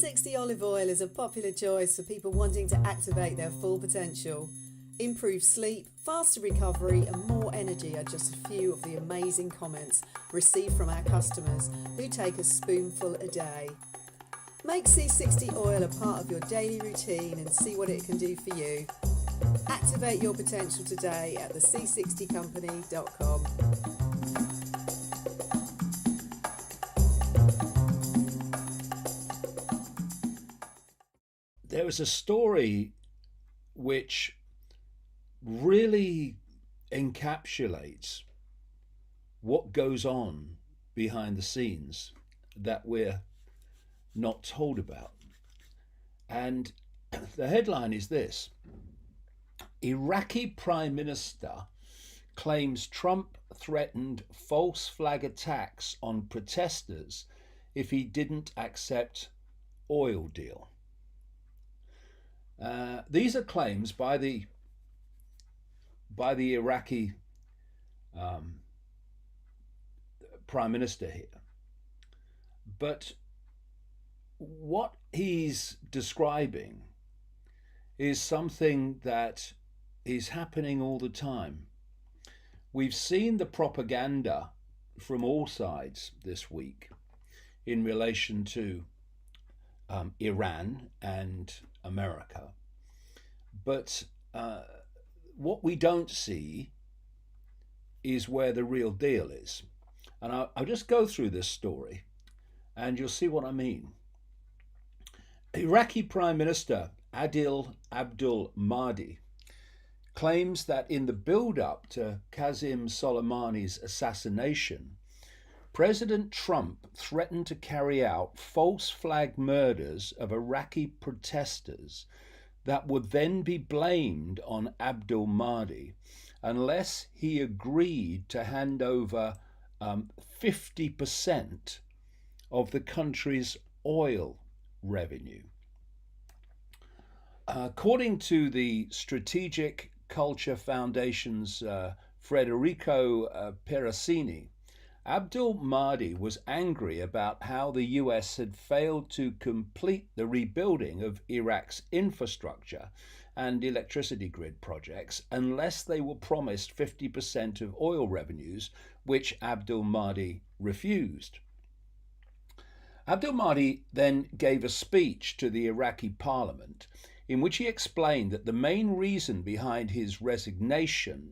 C60 olive oil is a popular choice for people wanting to activate their full potential. Improved sleep, faster recovery, and more energy are just a few of the amazing comments received from our customers who take a spoonful a day. Make C60 oil a part of your daily routine and see what it can do for you. Activate your potential today at thec60company.com. There was a story which really encapsulates what goes on behind the scenes that we're not told about. And the headline is this: Iraqi Prime Minister claims Trump threatened false flag attacks on protesters if he didn't accept oil deal. These are claims by the Iraqi Prime Minister here. But what he's describing is something that is happening all the time. We've seen the propaganda from all sides this week in relation to Iran and America. But what we don't see is where the real deal is. And I'll just go through this story and you'll see what I mean. Iraqi Prime Minister Adil Abdul Mahdi claims that in the build-up to Qasem Soleimani's assassination, President Trump threatened to carry out false flag murders of Iraqi protesters that would then be blamed on Abdul Mahdi unless he agreed to hand over 50% of the country's oil revenue. According to the Strategic Culture Foundation's Federico Perasini, Abdul Mahdi was angry about how the US had failed to complete the rebuilding of Iraq's infrastructure and electricity grid projects unless they were promised 50% of oil revenues, which Abdul Mahdi refused. Abdul Mahdi then gave a speech to the Iraqi parliament in which he explained that the main reason behind his resignation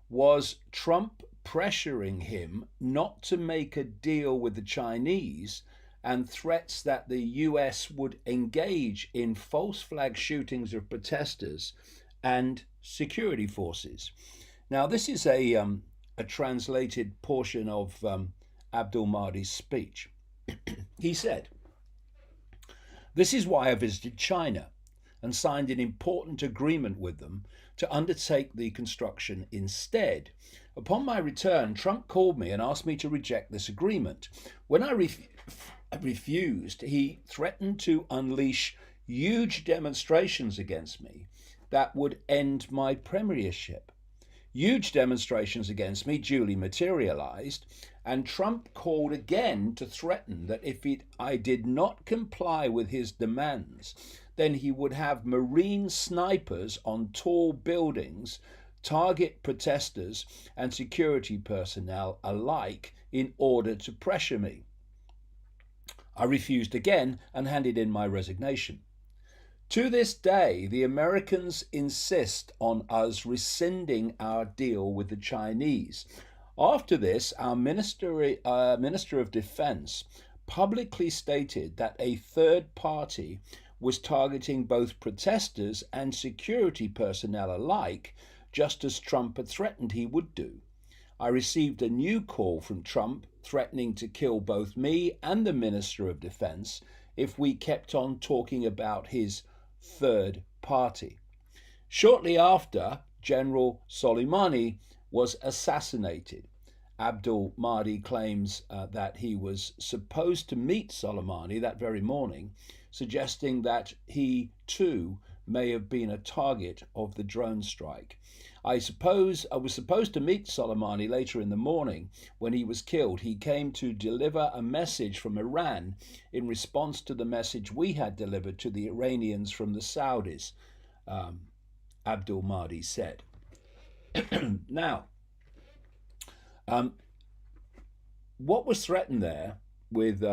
was Trump pressuring him not to make a deal with the Chinese and threats that the US would engage in false flag shootings of protesters and security forces. Now, this is a translated portion of Abdul Mahdi's speech. He said, "This is why I visited China and signed an important agreement with them to undertake the construction instead. Upon my return, Trump called me and asked me to reject this agreement. When I refused, he threatened to unleash huge demonstrations against me that would end my premiership. Huge demonstrations against me duly materialized, and Trump called again to threaten that if I did not comply with his demands, then he would have Marine snipers on tall buildings target protesters and security personnel alike in order to pressure me. I refused again and handed in my resignation. To this day, the Americans insist on us rescinding our deal with the Chinese. After this, our Minister of Defense publicly stated that a third party was targeting both protesters and security personnel alike, just as Trump had threatened he would do. I received a new call from Trump threatening to kill both me and the Minister of Defense if we kept on talking about his third party." Shortly after, General Soleimani was assassinated. Abdul Mahdi claims that he was supposed to meet Soleimani that very morning, suggesting that he too may have been a target of the drone strike. I was supposed to meet Soleimani later in the morning. When he was killed, he came to deliver a message from Iran in response to the message we had delivered to the Iranians from the Saudis, Abdul Mahdi said. Now, um, what was threatened there with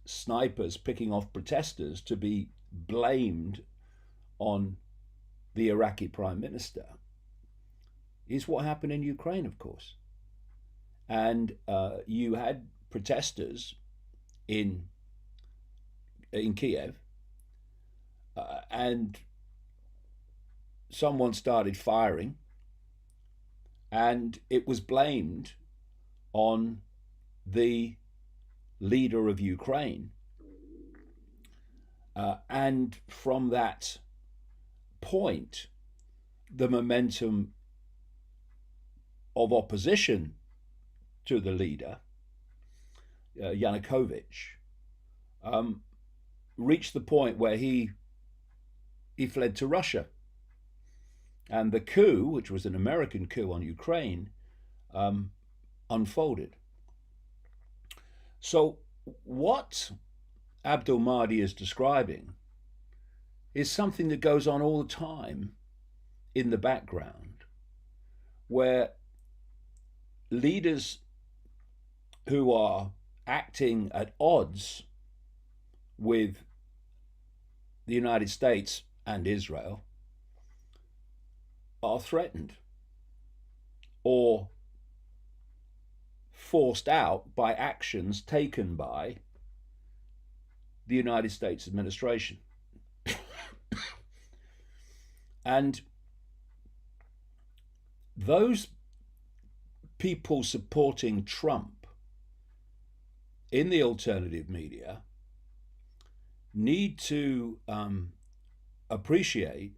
snipers picking off protesters to be blamed on the Iraqi prime minister is what happened in Ukraine, of course. And you had protesters in Kiev, and someone started firing, and it was blamed on the leader of Ukraine. And from that point, the momentum of opposition to the leader, Yanukovych, reached the point where he fled to Russia. And the coup, which was an American coup on Ukraine, unfolded. So what Abdul Mahdi is describing is something that goes on all the time in the background, where leaders who are acting at odds with the United States and Israel are threatened or forced out by actions taken by the United States administration. And those people supporting Trump in the alternative media need to appreciate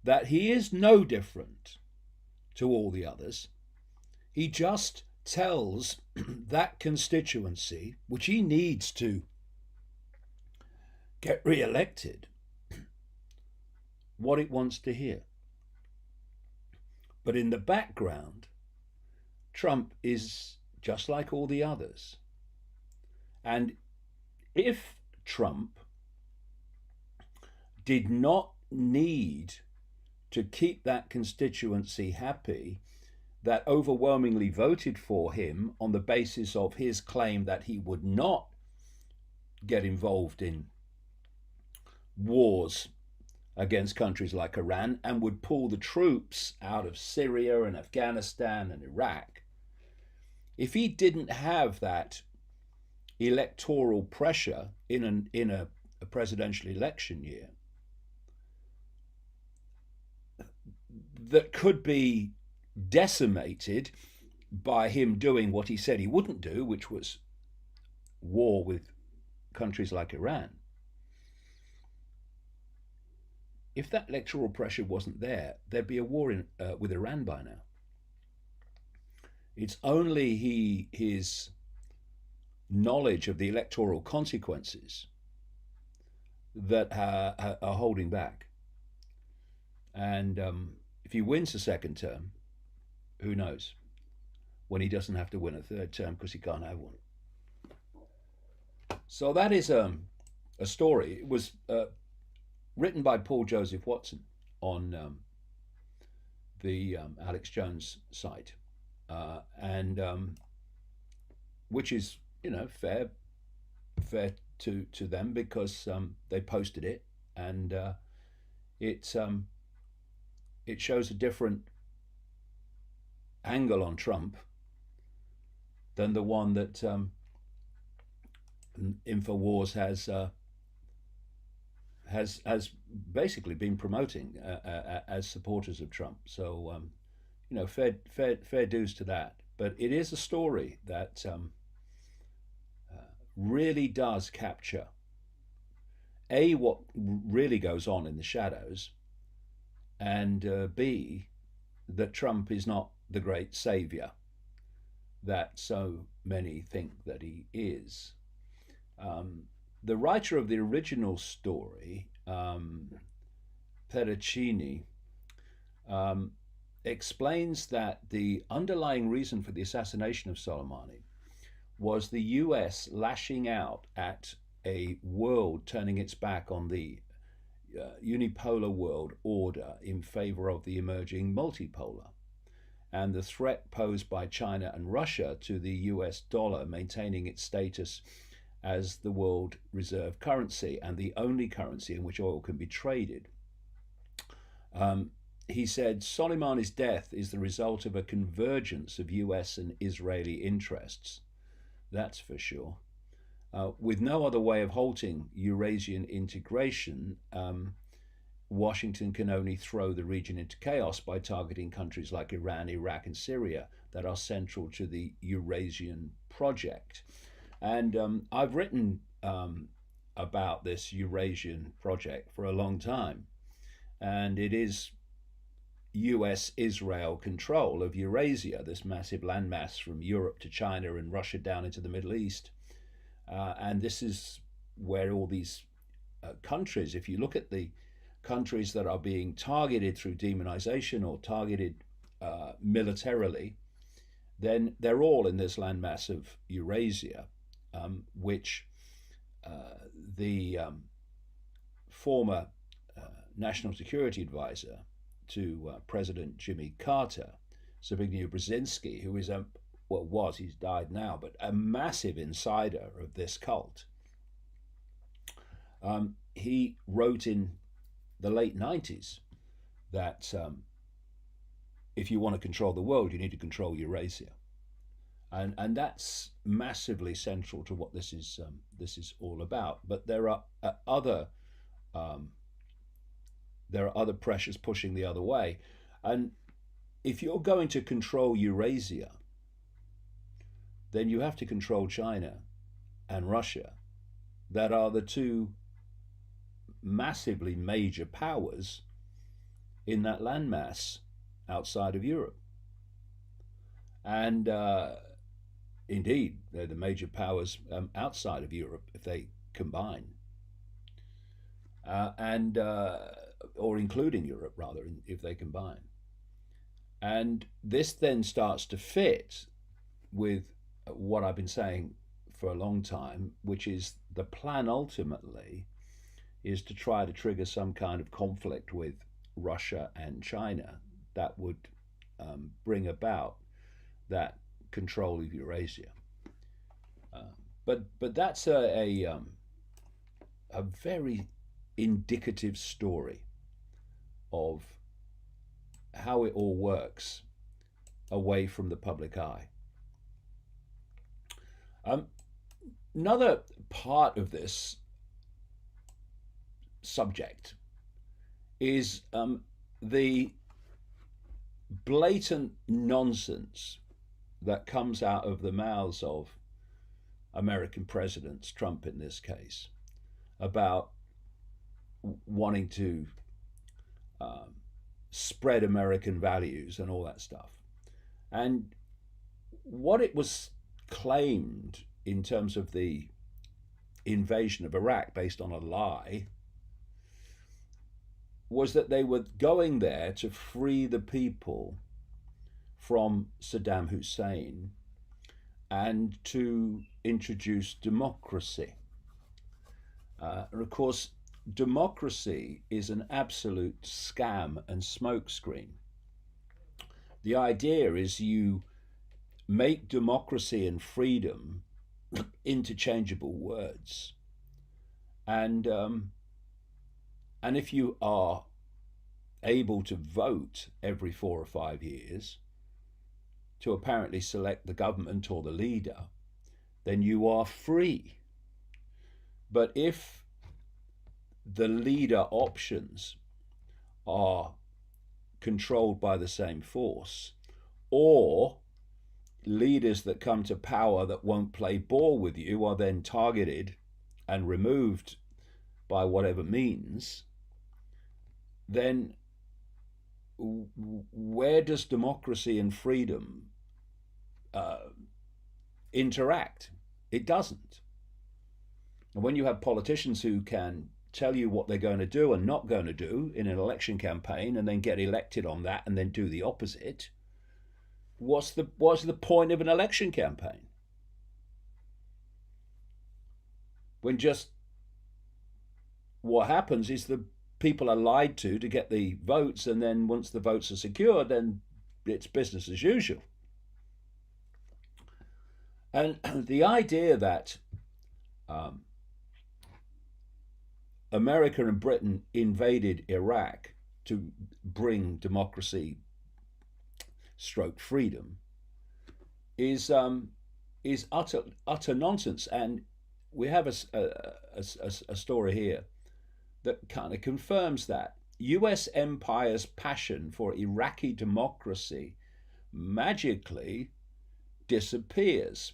that he is no different to all the others. He just tells that constituency, which he needs to get re-elected, what it wants to hear. But in the background, Trump is just like all the others. And if Trump did not need to keep that constituency happy that overwhelmingly voted for him on the basis of his claim that he would not get involved in wars against countries like Iran and would pull the troops out of Syria and Afghanistan and Iraq, if he didn't have that electoral pressure in a presidential election year that could be decimated by him doing what he said he wouldn't do, which was war with countries like Iran. If that electoral pressure wasn't there, there'd be a war with Iran by now. It's only his knowledge of the electoral consequences that are holding back. And if he wins a second term, who knows? When he doesn't have to win a third term because he can't have one. So that is a story. It was written by Paul Joseph Watson on the Alex Jones site, and which is, you know, fair to them because they posted it, and it shows a different angle on Trump than the one that Infowars has basically been promoting as supporters of Trump. So you know, fair dues to that. But it is a story that really does capture A, what really goes on in the shadows, and B, that Trump is not the great savior that so many think that he is. The writer of the original story Pericini um, explains that the underlying reason for the assassination of Soleimani was the US lashing out at a world turning its back on the unipolar world order in favor of the emerging multipolar, and the threat posed by China and Russia to the US dollar maintaining its status as the world reserve currency and the only currency in which oil can be traded. He said Soleimani's death is the result of a convergence of US and Israeli interests. That's for sure. With no other way of halting Eurasian integration, Washington can only throw the region into chaos by targeting countries like Iran, Iraq, and Syria that are central to the Eurasian project. And I've written about this Eurasian project for a long time, and it is US Israel control of Eurasia, this massive landmass from Europe to China and Russia down into the Middle East. And this is where all these countries, if you look at the countries that are being targeted through demonization or targeted militarily, then they're all in this landmass of Eurasia, which the former national security advisor to President Jimmy Carter, Zbigniew Brzezinski, who is he's died now, but a massive insider of this cult. He wrote in the late 90s that if you want to control the world, you need to control Eurasia. And that's massively central to what this is all about. But there are other pressures pushing the other way. And if you're going to control Eurasia, then you have to control China and Russia, that are the two massively major powers in that landmass outside of Europe. And indeed, they're the major powers outside of Europe if they combine. Or including Europe, rather, if they combine. And this then starts to fit with what I've been saying for a long time, which is the plan ultimately is to try to trigger some kind of conflict with Russia and China that would bring about that control of Eurasia. But that's a very indicative story of how it all works away from the public eye. Another part of this subject is the blatant nonsense that comes out of the mouths of American presidents, Trump in this case, about wanting to spread American values and all that stuff. And what it was claimed in terms of the invasion of Iraq based on a lie was that they were going there to free the people from Saddam Hussein and to introduce democracy. And of course, democracy is an absolute scam and smokescreen. The idea is you make democracy and freedom interchangeable words, and if you are able to vote every 4 or 5 years to apparently select the government or the leader, then you are free. But if the leader options are controlled by the same force, or leaders that come to power that won't play ball with you are then targeted and removed by whatever means, then where does democracy and freedom interact? It doesn't. And when you have politicians who can tell you what they're going to do and not going to do in an election campaign and then get elected on that and then do the opposite, what's the point of an election campaign? When just what happens is the people are lied to get the votes, and then once the votes are secured, then it's business as usual. And the idea that America and Britain invaded Iraq to bring democracy stroke freedom is utter nonsense. And we have a story here that kind of confirms that. US empire's passion for Iraqi democracy magically disappears.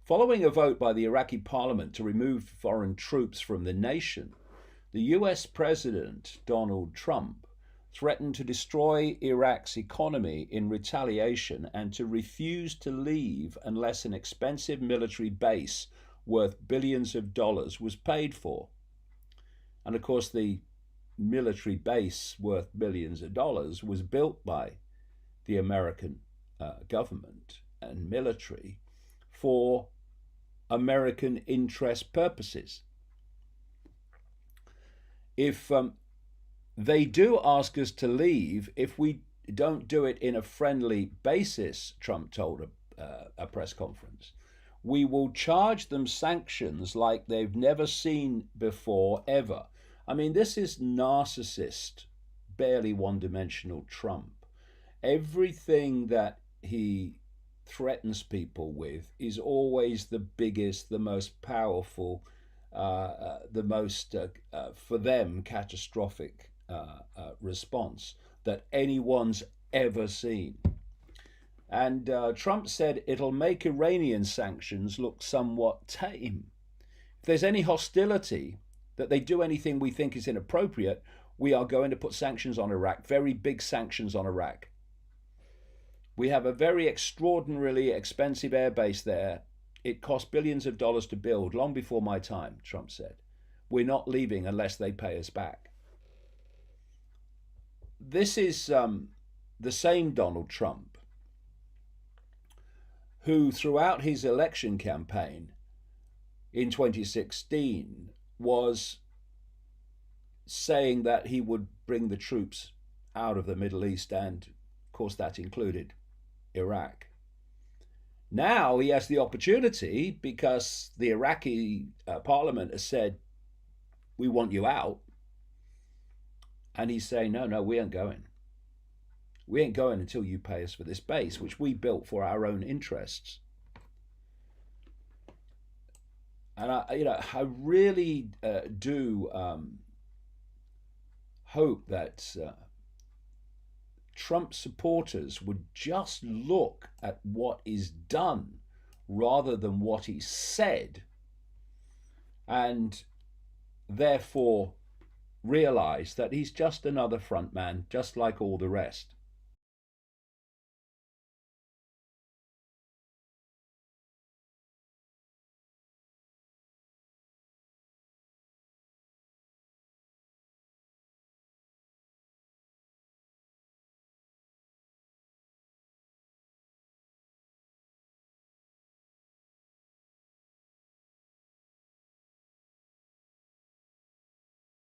Following a vote by the Iraqi parliament to remove foreign troops from the nation, the US President Donald Trump threatened to destroy Iraq's economy in retaliation and to refuse to leave unless an expensive military base worth billions of dollars was paid for. And of course, the military base worth billions of dollars was built by the American government and military for American interest purposes. If they do ask us to leave, if we don't do it in a friendly basis, Trump told a press conference, we will charge them sanctions like they've never seen before, ever. I mean, this is narcissist, barely one-dimensional Trump. Everything that he threatens people with is always the biggest, the most powerful, the most, for them, catastrophic response that anyone's ever seen. And Trump said it'll make Iranian sanctions look somewhat tame. If there's any hostility, that they do anything we think is inappropriate, we are going to put sanctions on Iraq, very big sanctions on Iraq. We have a very extraordinarily expensive air base there. It cost billions of dollars to build, long before my time, Trump said. We're not leaving unless they pay us back. This is the same Donald Trump who, throughout his election campaign in 2016, was saying that he would bring the troops out of the Middle East, and of course that included Iraq. Now he has the opportunity, because the Iraqi parliament has said, we want you out. And he's saying, no, we ain't going. We ain't going until you pay us for this base, which we built for our own interests. And I really do hope that Trump supporters would just look at what is done rather than what he said, and therefore realize that he's just another front man, just like all the rest.